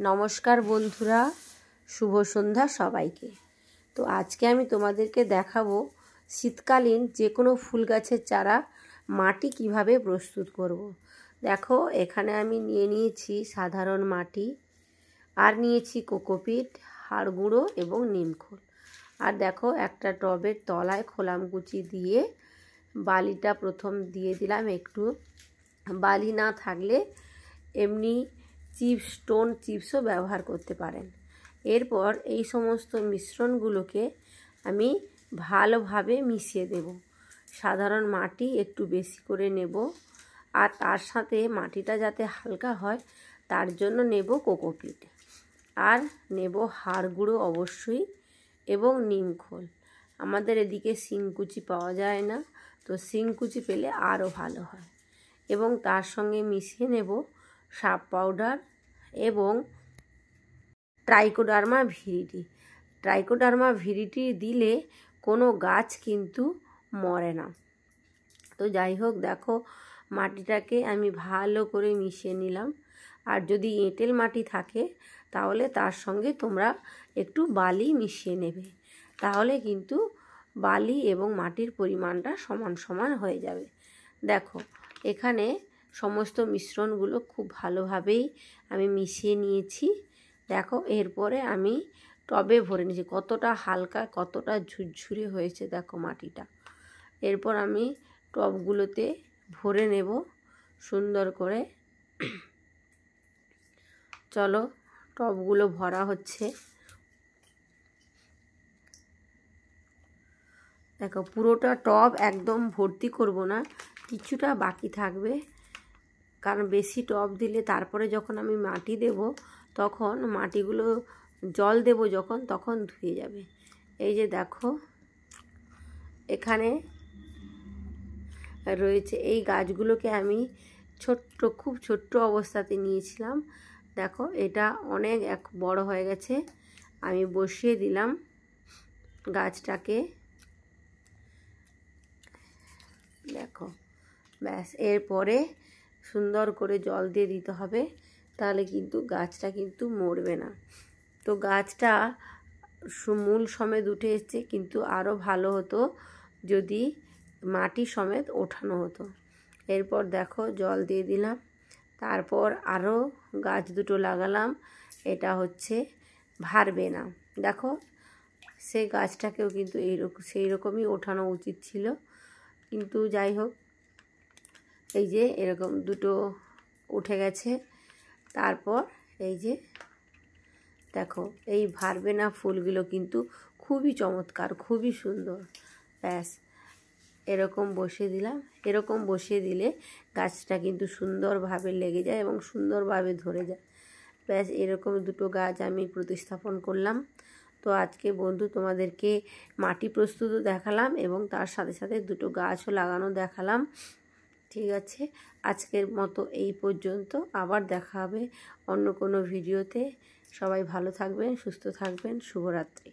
নমস্কার বন্ধুরা, শুভ সন্ধ্যা সবাইকে। তো আজকে আমি তোমাদেরকে দেখাবো শীতকালীন যে কোনো ফুল গাছের চারা মাটি কিভাবে প্রস্তুত করব। দেখো, এখানে আমি নিয়েছি সাধারণ মাটি, আর নিয়েছি কোকোপিট, হাড় গুঁড়ো এবং নিমখোল। আর দেখো, একটা টবের তলায় খোলামকুচি দিয়ে বালিটা প্রথম দিয়ে দিলাম। একটু বালি না থাকলে এমনি স্টোন চিপসও ব্যবহার করতে পারেন। এরপর এই সমস্ত মিশ্রণগুলোকে আমি ভালোভাবে মিশিয়ে দেব। সাধারণ মাটি একটু বেশি করে নেব, আর তার সাথে মাটিটা যাতে হালকা হয় তার জন্য নেব কোকোপিট, আর নেব হাড় গুঁড়ো অবশ্যই, এবং নিমখোল। আমাদের এদিকে শিংকুচি পাওয়া যায় না, তো শিংকুচি পেলে আরও ভালো হয়। এবং তার সঙ্গে মিশিয়ে নেব সাপ পাউডার এবং ট্রাইকোডার্মা ভিরিডি। ট্রাইকোডার্মা ভিরিডি দিলে কোনো গাছ কিন্তু মরে না। তো যাই হোক, দেখো মাটিটাকে আমি ভালো করে মিশিয়ে নিলাম। আর যদি এঁটেল মাটি থাকে তাহলে তার সঙ্গে তোমরা একটু বালি মিশিয়ে নেবে, তাহলে কিন্তু বালি এবং মাটির পরিমাণটা সমান সমান হয়ে যাবে। দেখো, এখানে সমস্ত মিশ্রণগুলো খুব ভালোভাবেই আমি মিশিয়ে নিয়েছি। দেখো, এরপরে আমি টবে ভরে নিয়েছি। কতটা হালকা, কতটা ঝুরঝুরে হয়েছে দেখো মাটিটা। এরপর আমি টবগুলোতে ভরে নেব সুন্দর করে। চলো, টবগুলো ভরা হচ্ছে। দেখো, পুরোটা টব একদম ভর্তি করব না, কিছুটা বাকি থাকবে, কারণ বেশি টব দিলে তারপরে যখন আমি মাটি দেব তখন মাটিগুলো জল দেব যখন, তখন ধুয়ে যাবে। এই যে দেখো, এখানে রয়েছে এই গাছগুলোকে আমি খুব ছোট্ট অবস্থাতে নিয়েছিলাম। দেখো, এটা অনেক বড় হয়ে গেছে। আমি বসিয়ে দিলাম গাছটাকে। দেখো, ব্যাস, এরপরে সুন্দর করে জল দিয়ে দিতে হবে, তাহলে কিন্তু গাছটা কিন্তু মরবে না। তো গাছটা মূল সমেত উঠে এসছে, কিন্তু আরও ভালো হতো যদি মাটি সমেত ওঠানো হতো। এরপর দেখো, জল দিয়ে দিলাম, তারপর আরও গাছ দুটো লাগালাম। এটা হচ্ছে ভারবেনা। দেখো, সেই গাছটাকেও কিন্তু সেই রকমই ওঠানো উচিত ছিল, কিন্তু যাই হোক, এই যে এরকম দুটো উঠে গেছে। তারপর এই যে দেখো, এই ভারবেনা ফুলগুলো কিন্তু খুবই চমৎকার, খুবই সুন্দর। ব্যাস, এরকম বসিয়ে দিলাম। এরকম বসিয়ে দিলে গাছটা কিন্তু সুন্দরভাবে লেগে যায় এবং সুন্দরভাবে ধরে যায়। ব্যাস, এরকম দুটো গাছ আমি প্রতিস্থাপন করলাম। তো আজকে বন্ধু তোমাদেরকে মাটি প্রস্তুতও দেখালাম এবং তার সাথে সাথে দুটো গাছও লাগানো দেখালাম। ঠিক আছে, আজকের মতো এই পর্যন্ত। আবার দেখা হবে অন্য কোনো ভিডিওতে। সবাই ভালো থাকবেন, সুস্থ থাকবেন। শুভরাত্রি।